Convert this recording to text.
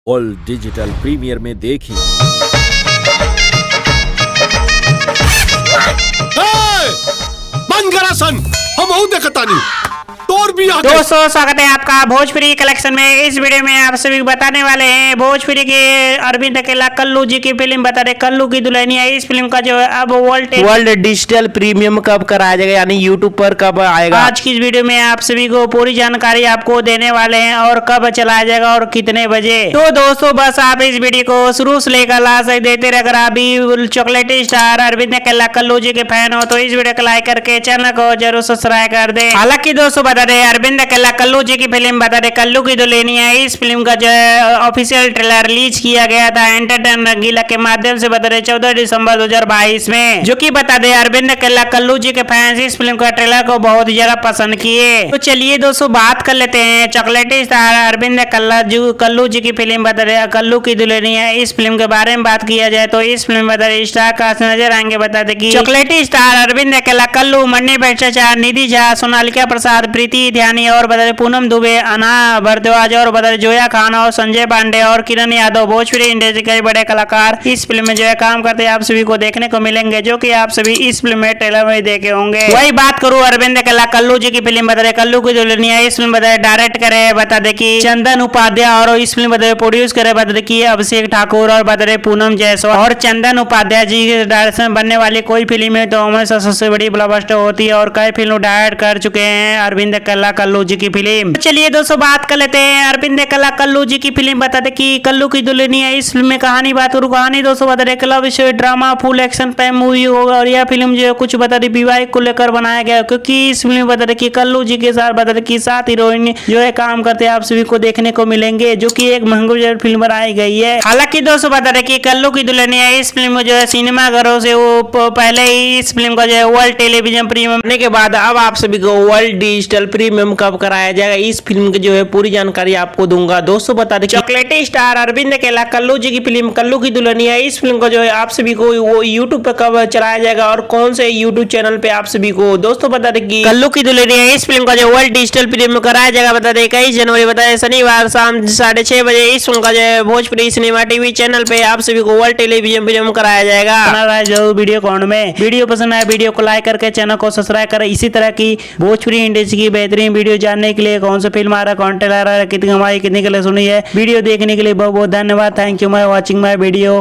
World digital premiere में देखी। बंद करा सन, हम देखतानी तोर भी आगे। दोस्तों स्वागत है आपका भोजपुरी कलेक्शन में। इस वीडियो में आप सभी को बताने वाले हैं भोजपुरी के अरविंद अकेला कल्लू जी की फिल्म बता रहे कल्लू की दुल्हनिया। इस फिल्म का जो है अब वर्ल्ड डिजिटल प्रीमियम कब कराया जाएगा, यानी यूट्यूब पर कब आएगा। आज की इस वीडियो में आप सभी को पूरी जानकारी आपको देने वाले हैं और कब चलाया जाएगा और कितने बजे। तो दोस्तों बस आप इस वीडियो को शुरू से लेकर लास्ट तक देखते रहे। अगर आप भी चॉकलेट स्टार अरविंद अकेला कल्लू जी के फैन हो तो इस वीडियो को लाइक करके चैनल को जरूर सब्सक्राइब कर दे। हालांकि दोस्तों बता रहे अरविंद अकेला कल्लू जी की फिल्म बता रहे कल्लू की दुल्हनिया। इस फिल्म का जो ऑफिशियल ट्रेलर रिलीज किया गया था एंटरटेन रंगीला के माध्यम से बता रहे 14 दिसंबर 2022 में, जो कि बता दे अरविंद अकेला कल्लू जी के फैंस इस फिल्म का ट्रेलर को बहुत ही ज्यादा पसंद किए। तो चलिए दोस्तों बात कर लेते हैं चॉकलेट स्टार अरविंद कल्लू जी की फिल्म बता रहे कल्लू की दुल्हनिया। इस फिल्म के बारे में बात किया जाए तो इस फिल्म बता रहे स्टार कास्ट नजर आएंगे। बता दे की चॉकलेट स्टार अरविंद अकेला कल्लू, मन्नी भट्टाचार्य, निधि झा, सोनालिका प्रसाद, प्रीति ध्यानी और बदले पूनम दुबे, अना भारद्वाज और बदले जोया खान और संजय पांडे और किरण यादव भोजपुरी इंडस्ट्री के बड़े कलाकार इस फिल्म में जो है काम करते आप सभी को देखने को मिलेंगे, जो कि आप सभी इस फिल्म में ट्रेलर में देखे होंगे। वही बात करूं अरविंद अकेला कल्लू जी की फिल्म बता रहे कल्लू की दुल्हनिया। इस फिल्म बता डायरेक्ट करे बता दे की चंदन उपाध्याय और इस फिल्म बता प्रोड्यूस करे बता दे की अभिषेक ठाकुर और बता रहे पूनम जायसवाल। और चंदन उपाध्याय जी के डायरेक्शन बनने वाली कोई फिल्म है तो हमेशा सबसे बड़ी ब्लॉकबस्टर होती है और कई फिल्म डायरेक्ट कर चुके हैं अरविंद अकेला कल्लू जी की फिल्म। चलिए दोस्तों बात कर लेते हैं अरविंद अकेला कल्लू जी की फिल्म बता दे कि कल्लू की दुल्हनिया। इस फिल्म में कहानी बात करूँ कहानी दोस्तों बता दे club story drama full action time movie होगा और यह फिल्म जो है कुछ बता दे विवाहित को लेकर बनाया गया, क्योंकि इस फिल्म में बता दे कि कल्लू जी के साथ बता दे कि 7 हीरोइन जो है काम करते आप सभी को देखने को मिलेंगे, जो कि एक महंगी फिल्म बनाई गई है। हालांकि दोस्तों बता दे कि कल्लू की दुल्हनिया इस फिल्म में जो है सिनेमा घरों से वो पहले ही इस फिल्म का जो है वर्ल्ड टेलीविजन प्रीमियम के बाद अब आप सभी को वर्ल्ड डिजिटल प्रीमियम कब कराया जाएगा, इस फिल्म की जो है पूरी जानकारी आपको दूंगा। दोस्तों बता दें चॉकलेट स्टार अरविंद अकेला कल्लू जी की फिल्म कल्लू की दुल्हनिया। इस फिल्म को जो है आप सभी को वो यूट्यूब पर कब चलाया जाएगा और कौन से यूट्यूब चैनल पे आप सभी को। दोस्तों बता दें कि कल्लू की दुल्हनिया इस फिल्म का जो वर्ल्ड डिजिटल प्रीमियम कराया जाएगा बता दें 21 जनवरी बता दें शनिवार शाम 6:30 बजे। इस फिल्म का जो है भोजपुरी सिनेमा टीवी चैनल पे आप सभी को वर्ल्ड टेलीविजन प्रीमियम कराया जाएगा। जरूर वीडियो कॉन में वीडियो पसंद आए वीडियो को लाइक करके चैनल को सब्सक्राइब करें। इसी तरह की भोजपुरी इंडस्ट्री की बेहतरीन वीडियो जानने के लिए कौन सा फिल्म आ रहा है, कौन ट्रेलर आ रहा है, कितनी कमाई कितनी के लिए सुनी है, वीडियो देखने के लिए बहुत बहुत धन्यवाद। Thank you my watching my video.